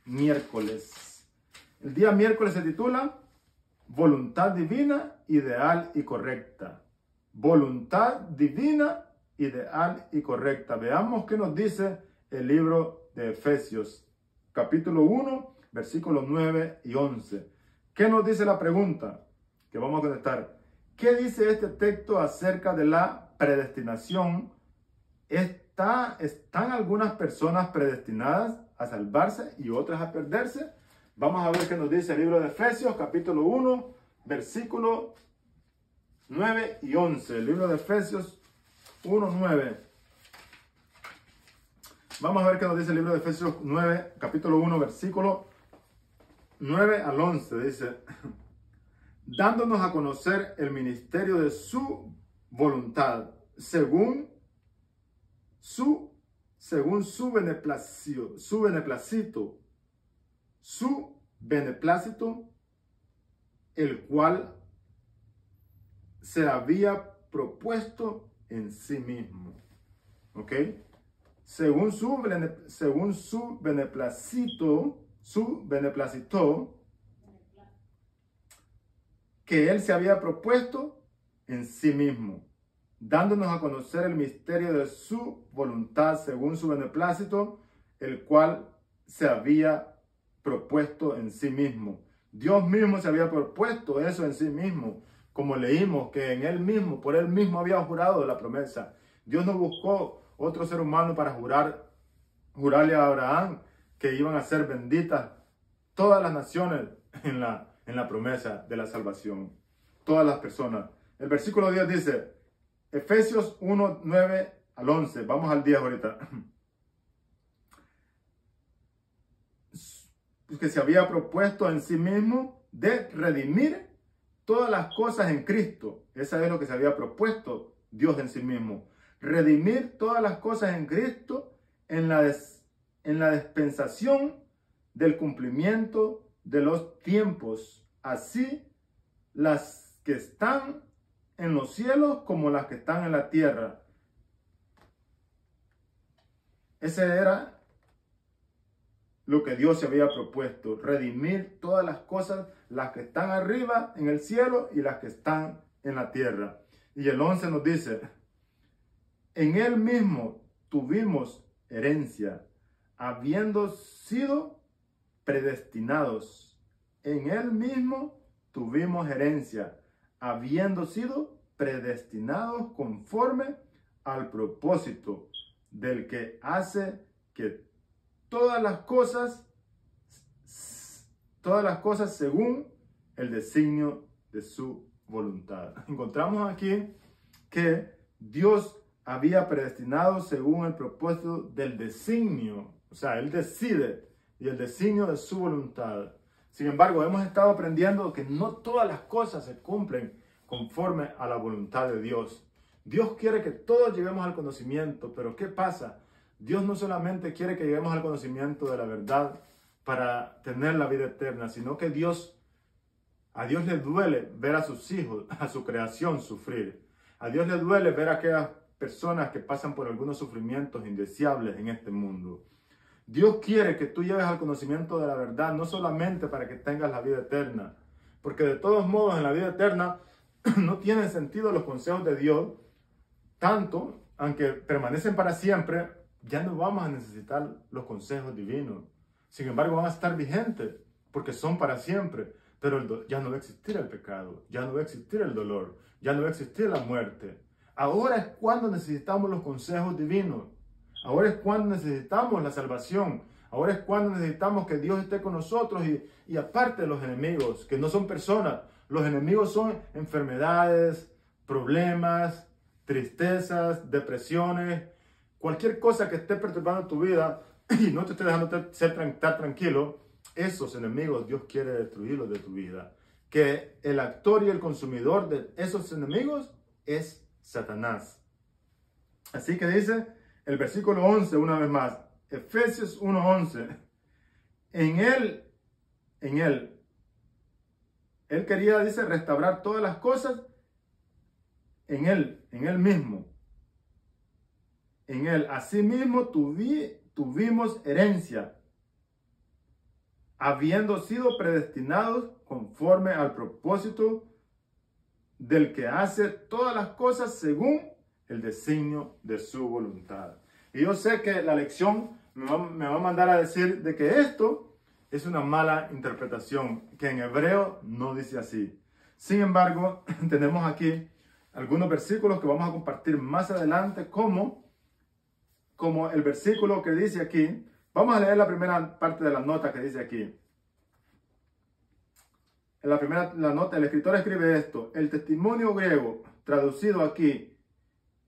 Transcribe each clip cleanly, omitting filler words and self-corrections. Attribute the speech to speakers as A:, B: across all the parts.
A: miércoles. El día miércoles se titula Voluntad divina, ideal y correcta. Voluntad divina, ideal y correcta. Veamos qué nos dice el libro de Efesios, capítulo 1, versículos 9 y 11. ¿Qué nos dice la pregunta que vamos a contestar? ¿Qué dice este texto acerca de la predestinación? ¿Están algunas personas predestinadas a salvarse y otras a perderse? Vamos a ver qué nos dice el libro de Efesios, capítulo 1, versículos 9 y 11. El libro de Efesios 1, 9. Vamos a ver qué nos dice el libro de Efesios 9, capítulo 1, versículo 9 al 11. Dice, dándonos a conocer el ministerio de su voluntad, según su beneplácito, el cual se había propuesto en sí mismo. ¿Ok? Según su beneplácito, que él se había propuesto en sí mismo, dándonos a conocer el misterio de su voluntad según su beneplácito, el cual se había propuesto en sí mismo. Dios mismo se había propuesto eso en sí mismo, como leímos que en él mismo, por él mismo había jurado la promesa. Dios no buscó otro ser humano para jurarle a Abraham que iban a ser benditas todas las naciones en la promesa de la salvación. Todas las personas. El versículo 10 dice, Efesios 1, 9 al 11. Vamos al 10 ahorita. Que se había propuesto en sí mismo de redimir todas las cosas en Cristo. Esa es lo que se había propuesto Dios en sí mismo. Redimir todas las cosas en Cristo en la dispensación del cumplimiento de los tiempos. Así las que están en los cielos como las que están en la tierra. Ese era lo que Dios se había propuesto, redimir todas las cosas, las que están arriba en el cielo y las que están en la tierra. Y el 11 nos dice, en él mismo tuvimos herencia, habiendo sido predestinados. En él mismo tuvimos herencia, habiendo sido predestinados conforme al propósito del que hace que todas las cosas según el designio de su voluntad. Encontramos aquí que Dios había predestinado según el propósito del designio. O sea, Él decide y el designio de su voluntad. Sin embargo, hemos estado aprendiendo que no todas las cosas se cumplen conforme a la voluntad de Dios. Dios quiere que todos lleguemos al conocimiento, pero ¿qué pasa? Dios no solamente quiere que lleguemos al conocimiento de la verdad para tener la vida eterna, sino que a Dios le duele ver a sus hijos, a su creación sufrir. A Dios le duele ver a aquellas personas que pasan por algunos sufrimientos indeseables en este mundo. Dios quiere que tú llegues al conocimiento de la verdad, no solamente para que tengas la vida eterna, porque de todos modos en la vida eterna no tienen sentido los consejos de Dios, tanto, aunque permanecen para siempre, ya no vamos a necesitar los consejos divinos. Sin embargo, van a estar vigentes porque son para siempre. Pero ya no va a existir el pecado, ya no va a existir el dolor, ya no va a existir la muerte. Ahora es cuando necesitamos los consejos divinos. Ahora es cuando necesitamos la salvación. Ahora es cuando necesitamos que Dios esté con nosotros y aparte de los enemigos, que no son personas. Los enemigos son enfermedades, problemas, tristezas, depresiones, cualquier cosa que esté perturbando tu vida y no te esté dejando estar tranquilo. Esos enemigos Dios quiere destruirlos de tu vida. Que el actor y el consumidor de esos enemigos es Satanás. Así que dice el versículo 11 una vez más. Efesios 1:11. En él quería, dice, restaurar todas las cosas en él mismo. En él, asimismo, tuvimos herencia. habiendo sido predestinados conforme al propósito del que hace todas las cosas según el designio de su voluntad. Y yo sé que la lección me va a mandar a decir de que esto es una mala interpretación, que en hebreo no dice así. Sin embargo, tenemos aquí algunos versículos que vamos a compartir más adelante, como el versículo que dice aquí. Vamos a leer la primera parte de la nota que dice aquí. En la nota, el escritor escribe esto: el testimonio griego traducido aquí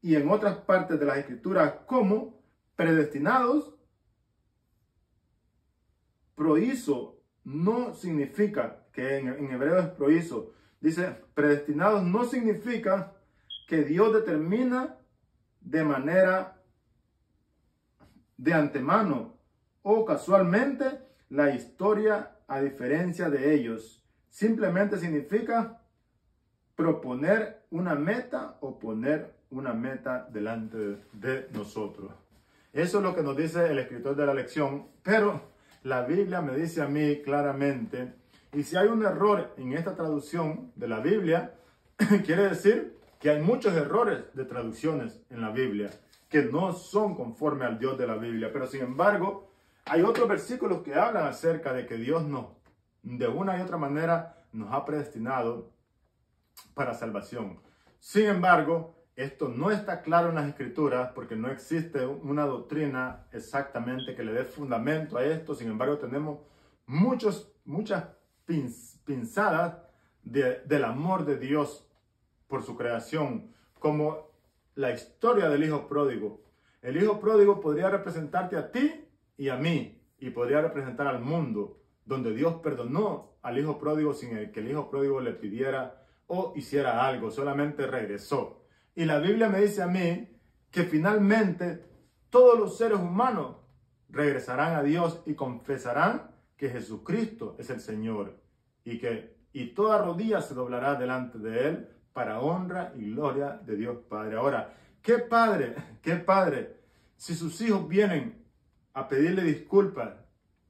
A: y en otras partes de las escrituras como predestinados, proizo, no significa, que en hebreo es proizo, dice predestinados, no significa que Dios determina de manera de antemano o casualmente la historia a diferencia de ellos. Simplemente significa proponer una meta o poner una meta delante de nosotros. Eso es lo que nos dice el escritor de la lección, pero la Biblia me dice a mí claramente, y si hay un error en esta traducción de la Biblia, quiere decir que hay muchos errores de traducciones en la Biblia que no son conforme al Dios de la Biblia, pero sin embargo, hay otros versículos que hablan acerca de que Dios de una y otra manera nos ha predestinado para salvación. Sin embargo, esto no está claro en las Escrituras porque no existe una doctrina exactamente que le dé fundamento a esto. Sin embargo, tenemos muchas pinzadas del amor de Dios por su creación, como la historia del hijo pródigo. El hijo pródigo podría representarte a ti y a mí, y podría representar al mundo, donde Dios perdonó al hijo pródigo sin que el hijo pródigo le pidiera o hiciera algo, solamente regresó. Y la Biblia me dice a mí que finalmente todos los seres humanos regresarán a Dios y confesarán que Jesucristo es el Señor, y toda rodilla se doblará delante de Él para honra y gloria de Dios Padre. Ahora, qué padre, si sus hijos vienen a pedirle disculpas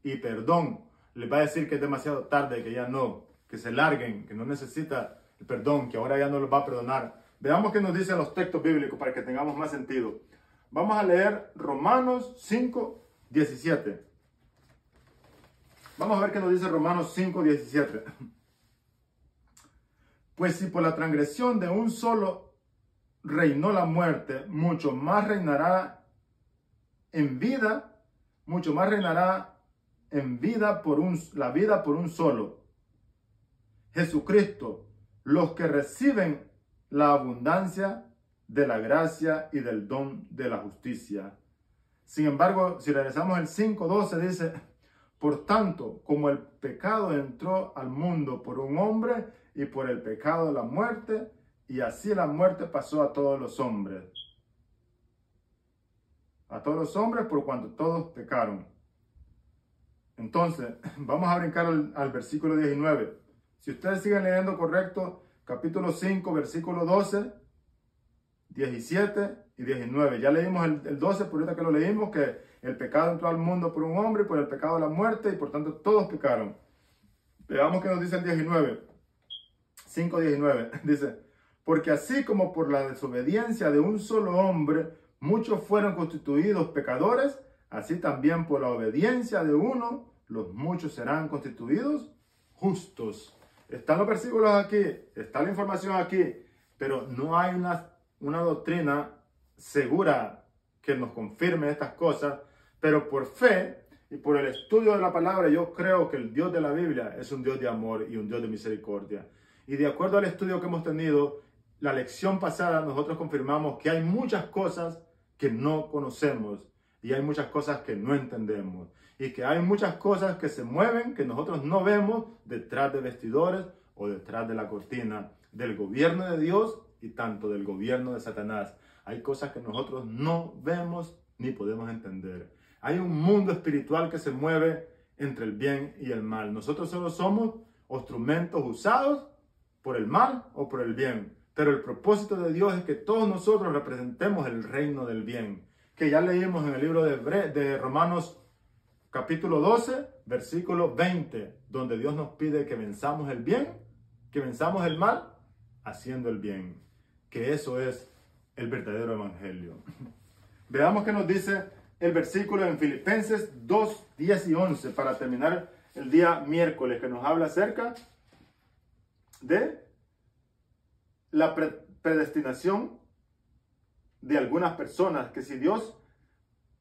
A: y perdón, les va a decir que es demasiado tarde, que ya no, que se larguen, que no necesita el perdón, que ahora ya no los va a perdonar. Veamos qué nos dicen los textos bíblicos para que tengamos más sentido. Vamos a leer Romanos 5, 17. Vamos a ver qué nos dice Romanos 5, 17. Pues si por la transgresión de un solo reinó la muerte, mucho más reinará en vida la vida por un solo, Jesucristo, los que reciben la abundancia de la gracia y del don de la justicia. Sin embargo, si regresamos al 5:12, dice: por tanto, como el pecado entró al mundo por un hombre, y por el pecado la muerte, y así la muerte pasó a todos los hombres. A todos los hombres por cuanto todos pecaron. Entonces, vamos a brincar al versículo 19. Si ustedes siguen leyendo correcto, capítulo 5, versículo 12, 17 y 19. Ya leímos el 12, por ahorita que lo leímos, que el pecado entró al mundo por un hombre, y por el pecado la muerte, y por tanto todos pecaron. Veamos qué nos dice el 19. 5:19. Dice: porque así como por la desobediencia de un solo hombre, muchos fueron constituidos pecadores, así también por la obediencia de uno, los muchos serán constituidos justos. Están los versículos aquí, está la información aquí, pero no hay una doctrina segura que nos confirme estas cosas. Pero por fe y por el estudio de la palabra, yo creo que el Dios de la Biblia es un Dios de amor y un Dios de misericordia. Y de acuerdo al estudio que hemos tenido, la lección pasada, nosotros confirmamos que hay muchas cosas que no conocemos y hay muchas cosas que no entendemos, y que hay muchas cosas que se mueven que nosotros no vemos detrás de vestidores o detrás de la cortina del gobierno de Dios y tanto del gobierno de Satanás. Hay cosas que nosotros no vemos ni podemos entender. Hay un mundo espiritual que se mueve entre el bien y el mal. Nosotros solo somos instrumentos usados por el mal o por el bien. Pero el propósito de Dios es que todos nosotros representemos el reino del bien, que ya leímos en el libro de Romanos capítulo 12, versículo 20, donde Dios nos pide que venzamos el bien, que venzamos el mal, haciendo el bien. Que eso es el verdadero evangelio. Veamos qué nos dice el versículo en Filipenses 2, 10 y 11, para terminar el día miércoles, que nos habla acerca de la predestinación de algunas personas, que si Dios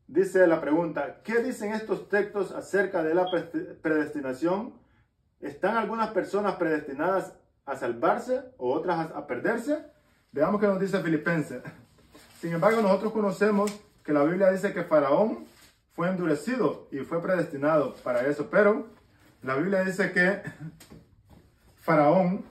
A: dice la pregunta, ¿qué dicen estos textos acerca de la predestinación? ¿Están algunas personas predestinadas a salvarse o otras a perderse? Veamos qué nos dice Filipenses. Sin embargo, nosotros conocemos que la Biblia dice que Faraón fue endurecido y fue predestinado para eso, pero la Biblia dice que Faraón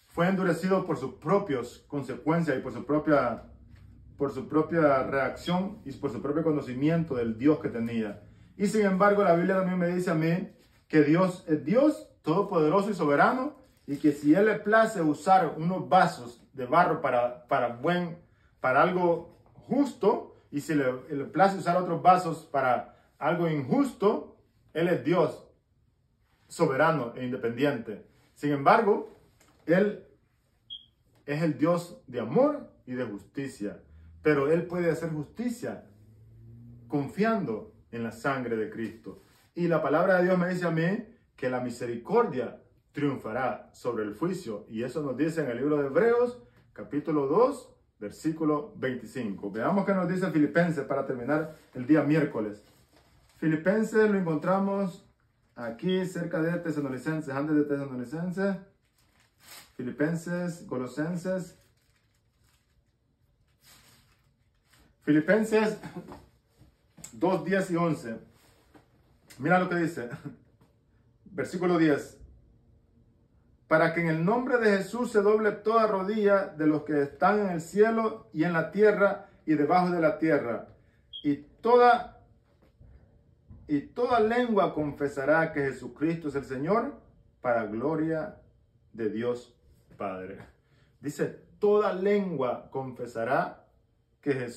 A: fue endurecido por sus propias consecuencias y por su propia reacción y por su propio conocimiento del Dios que tenía. Y sin embargo, la Biblia también me dice a mí que Dios es Dios todopoderoso y soberano, y que si Él le place usar unos vasos de barro para algo justo, y si le place usar otros vasos para algo injusto, Él es Dios soberano e independiente. Sin embargo, Él es el Dios de amor y de justicia. Pero Él puede hacer justicia confiando en la sangre de Cristo. Y la palabra de Dios me dice a mí que la misericordia triunfará sobre el juicio. Y eso nos dice en el libro de Hebreos, capítulo 2, versículo 25. Veamos qué nos dice Filipenses para terminar el día miércoles. Filipenses lo encontramos aquí cerca de Tesalonicenses, antes de Tesalonicenses. Filipenses, Colosenses. Filipenses 2, 10 y 11. Mira lo que dice. Versículo 10. Para que en el nombre de Jesús se doble toda rodilla de los que están en el cielo y en la tierra y debajo de la tierra. Y toda lengua confesará que Jesucristo es el Señor, para gloria de Dios Padre. Dice, toda lengua confesará que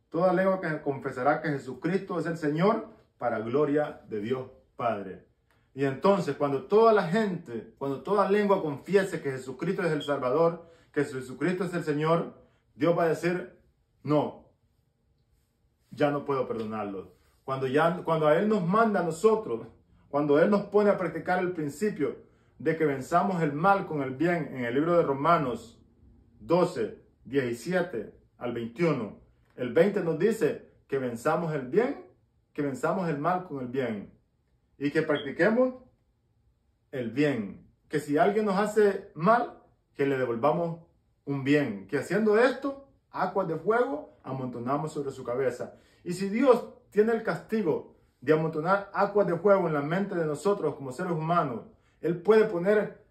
A: toda lengua que confesará que Jesucristo es el Señor, para gloria de Dios Padre. Y entonces, cuando toda lengua confiese que Jesucristo es el Salvador, que Jesucristo es el Señor, Dios va a decir, no, ya no puedo perdonarlos. Cuando a Él nos manda a nosotros, cuando Él nos pone a practicar el principio de que venzamos el mal con el bien, en el libro de Romanos 12, 17 al 21, el 20 nos dice que venzamos el bien, que venzamos el mal con el bien, y que practiquemos el bien, que si alguien nos hace mal, que le devolvamos un bien, que haciendo esto, aguas de fuego amontonamos sobre su cabeza. Y si Dios tiene el castigo de amontonar aguas de fuego en la mente de nosotros como seres humanos, Él puede poner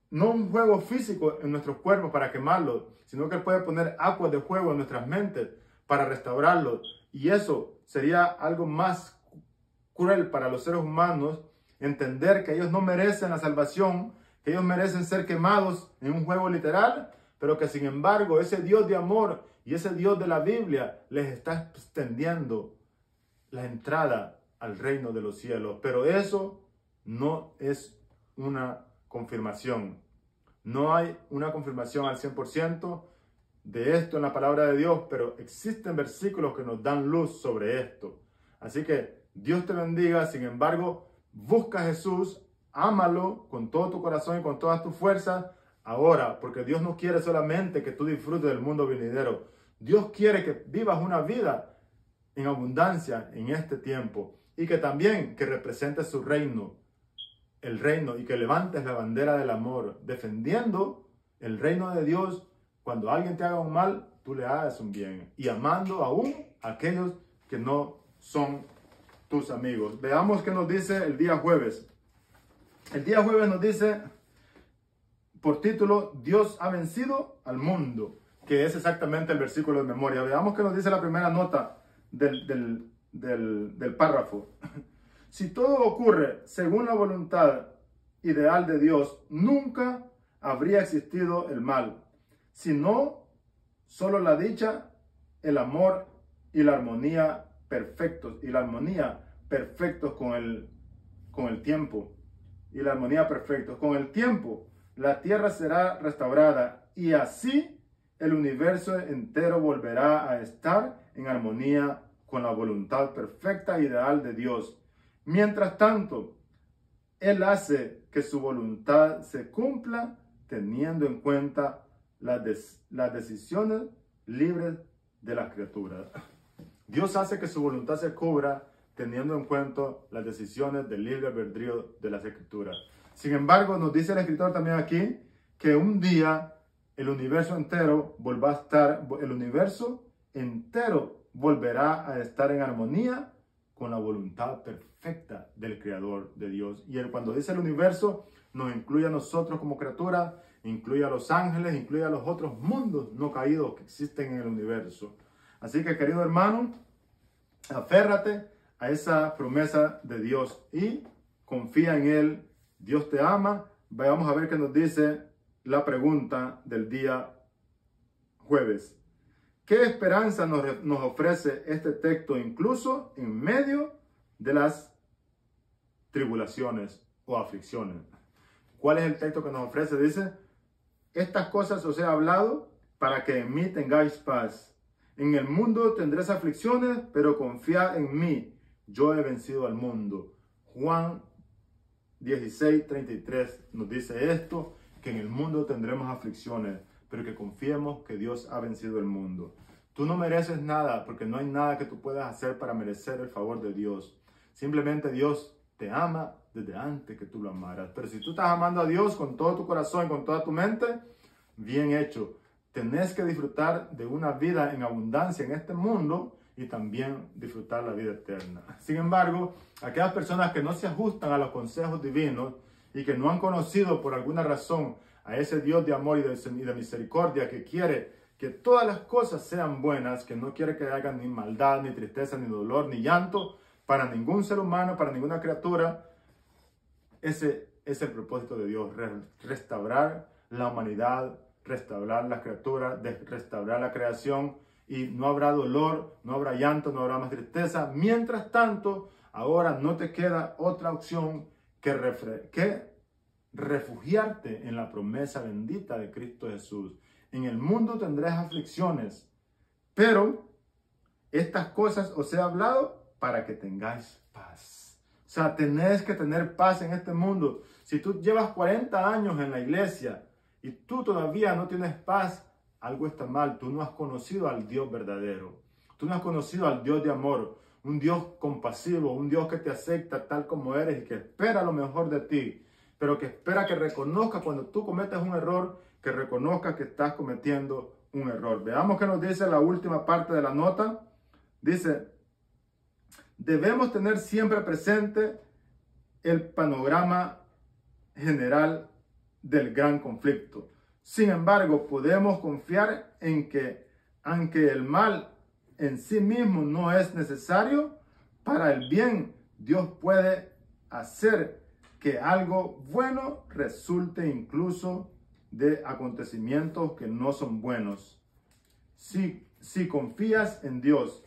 A: no un fuego físico en nuestros cuerpos para quemarlos, sino que Él puede poner aguas de fuego en nuestras mentes para restaurarlos. Y eso sería algo más cruel para los seres humanos, entender que ellos no merecen la salvación, que ellos merecen ser quemados en un fuego literal, pero que sin embargo ese Dios de amor y ese Dios de la Biblia les está extendiendo la entrada al reino de los cielos. Pero eso no es una confirmación. No hay una confirmación al 100% de esto en la palabra de Dios, pero existen versículos que nos dan luz sobre esto. Así que Dios te bendiga. Sin embargo, busca a Jesús, ámalo con todo tu corazón y con todas tus fuerzas ahora, porque Dios no quiere solamente que tú disfrutes del mundo venidero. Dios quiere que vivas una vida en abundancia en este tiempo, y que también que representes su reino, el reino, y que levantes la bandera del amor, defendiendo el reino de Dios. Cuando alguien te haga un mal, tú le hagas un bien, y amando aún a aquellos que no son tus amigos. Veamos qué nos dice el día jueves. El día jueves nos dice por título, Dios ha vencido al mundo, que es exactamente el versículo de memoria. Veamos qué nos dice la primera nota del párrafo. Si todo ocurre según la voluntad ideal de Dios, nunca habría existido el mal, sino solo la dicha, el amor y la armonía perfectos, y la armonía perfectos con el tiempo, y la armonía perfectos. Con el tiempo, la tierra será restaurada y así el universo entero volverá a estar en armonía con la voluntad perfecta e ideal de Dios. Mientras tanto, Él hace que su voluntad se cumpla teniendo en cuenta las decisiones libres de las criaturas. Dios hace que su voluntad se cubra teniendo en cuenta las decisiones del libre albedrío de las Escrituras. Sin embargo, nos dice el escritor también aquí que un día el universo entero volverá a estar en armonía con la voluntad perfecta del Creador de Dios. Y él, cuando dice el universo, nos incluye a nosotros como criaturas, incluye a los ángeles, incluye a los otros mundos no caídos que existen en el universo. Así que, querido hermano, aférrate a esa promesa de Dios y confía en Él. Dios te ama. Vamos a ver qué nos dice la pregunta del día jueves. ¿Qué esperanza nos ofrece este texto incluso en medio de las tribulaciones o aflicciones? ¿Cuál es el texto que nos ofrece? Dice, estas cosas os he hablado para que en mí tengáis paz. En el mundo tendréis aflicciones, pero confiad en mí. Yo he vencido al mundo. Juan 16:33 nos dice esto, que en el mundo tendremos aflicciones, pero que confiemos que Dios ha vencido el mundo. Tú no mereces nada, porque no hay nada que tú puedas hacer para merecer el favor de Dios. Simplemente Dios te ama desde antes que tú lo amaras. Pero si tú estás amando a Dios con todo tu corazón y con toda tu mente, bien hecho. Tenés que disfrutar de una vida en abundancia en este mundo y también disfrutar la vida eterna. Sin embargo, aquellas personas que no se ajustan a los consejos divinos y que no han conocido por alguna razón a ese Dios de amor y de misericordia que quiere que todas las cosas sean buenas, que no quiere que haya ni maldad, ni tristeza, ni dolor, ni llanto para ningún ser humano, para ninguna criatura, ese es el propósito de Dios, restaurar la humanidad, restaurar las criaturas, restaurar la creación, y no habrá dolor, no habrá llanto, no habrá más tristeza. Mientras tanto, ahora no te queda otra opción que refugiarte en la promesa bendita de Cristo Jesús. En el mundo tendrás aflicciones, pero estas cosas os he hablado para que tengáis paz. O sea, tenés que tener paz en este mundo. Si tú llevas 40 años en la iglesia y tú todavía no tienes paz, algo está mal. Tú no has conocido al Dios verdadero. Tú no has conocido al Dios de amor, un Dios compasivo, un Dios que te acepta tal como eres y que espera lo mejor de ti, pero que espera que reconozca cuando tú cometes un error, que reconozca que estás cometiendo un error. Veamos qué nos dice la última parte de la nota. Dice, debemos tener siempre presente el panorama general del gran conflicto. Sin embargo, podemos confiar en que, aunque el mal en sí mismo no es necesario para el bien, Dios puede hacer que algo bueno resulte incluso de acontecimientos que no son buenos. Si confías en Dios,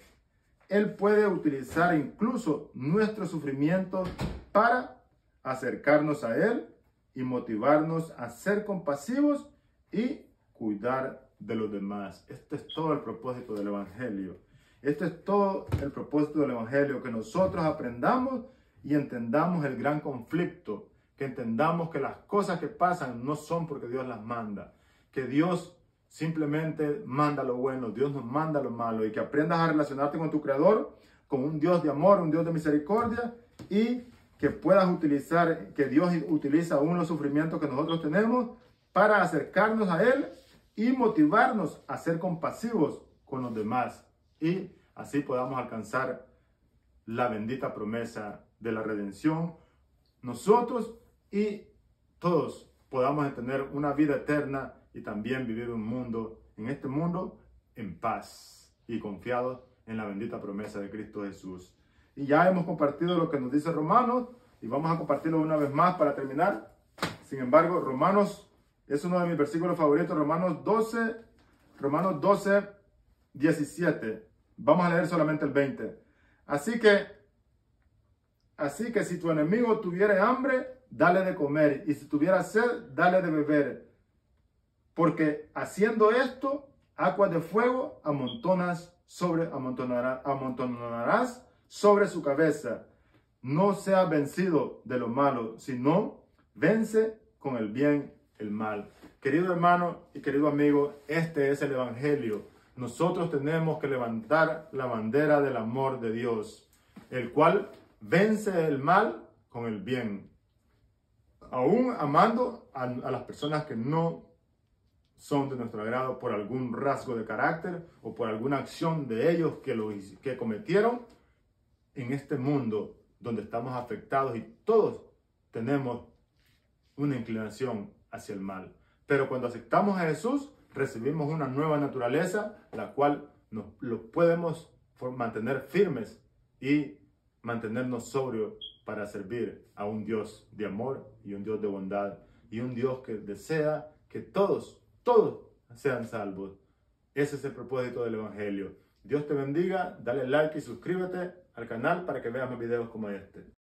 A: Él puede utilizar incluso nuestros sufrimientos para acercarnos a Él y motivarnos a ser compasivos y cuidar de los demás. Este es todo el propósito del Evangelio. Este es todo el propósito del Evangelio, que nosotros aprendamos y entendamos el gran conflicto, que entendamos que las cosas que pasan no son porque Dios las manda, que Dios simplemente manda lo bueno, Dios nos manda lo malo, y que aprendas a relacionarte con tu Creador, con un Dios de amor, un Dios de misericordia, y que puedas utilizar, que Dios utiliza aún los sufrimientos que nosotros tenemos para acercarnos a Él y motivarnos a ser compasivos con los demás, y así podamos alcanzar la bendita promesa de la redención, nosotros y todos podamos tener una vida eterna y también vivir en este mundo en paz y confiados en la bendita promesa de Cristo Jesús. Y ya hemos compartido lo que nos dice Romanos y vamos a compartirlo una vez más para terminar. Sin embargo, Romanos es uno de mis versículos favoritos, Romanos 12, 17. Vamos a leer solamente el 20. Así que Así que si tu enemigo tuviera hambre, dale de comer, y si tuviera sed, dale de beber. Porque haciendo esto, aguas de fuego amontonarás sobre su cabeza. No seas vencido de lo malo, sino vence con el bien el mal. Querido hermano y querido amigo, este es el Evangelio. Nosotros tenemos que levantar la bandera del amor de Dios, el cual vence el mal con el bien. Aún amando a las personas que no son de nuestro agrado por algún rasgo de carácter o por alguna acción de ellos que cometieron en este mundo donde estamos afectados y todos tenemos una inclinación hacia el mal. Pero cuando aceptamos a Jesús, recibimos una nueva naturaleza, la cual lo podemos mantener firmes y mantenernos sobrios para servir a un Dios de amor y un Dios de bondad y un Dios que desea que todos sean salvos. Ese es el propósito del Evangelio. Dios te bendiga, dale like y suscríbete al canal para que veas más videos como este.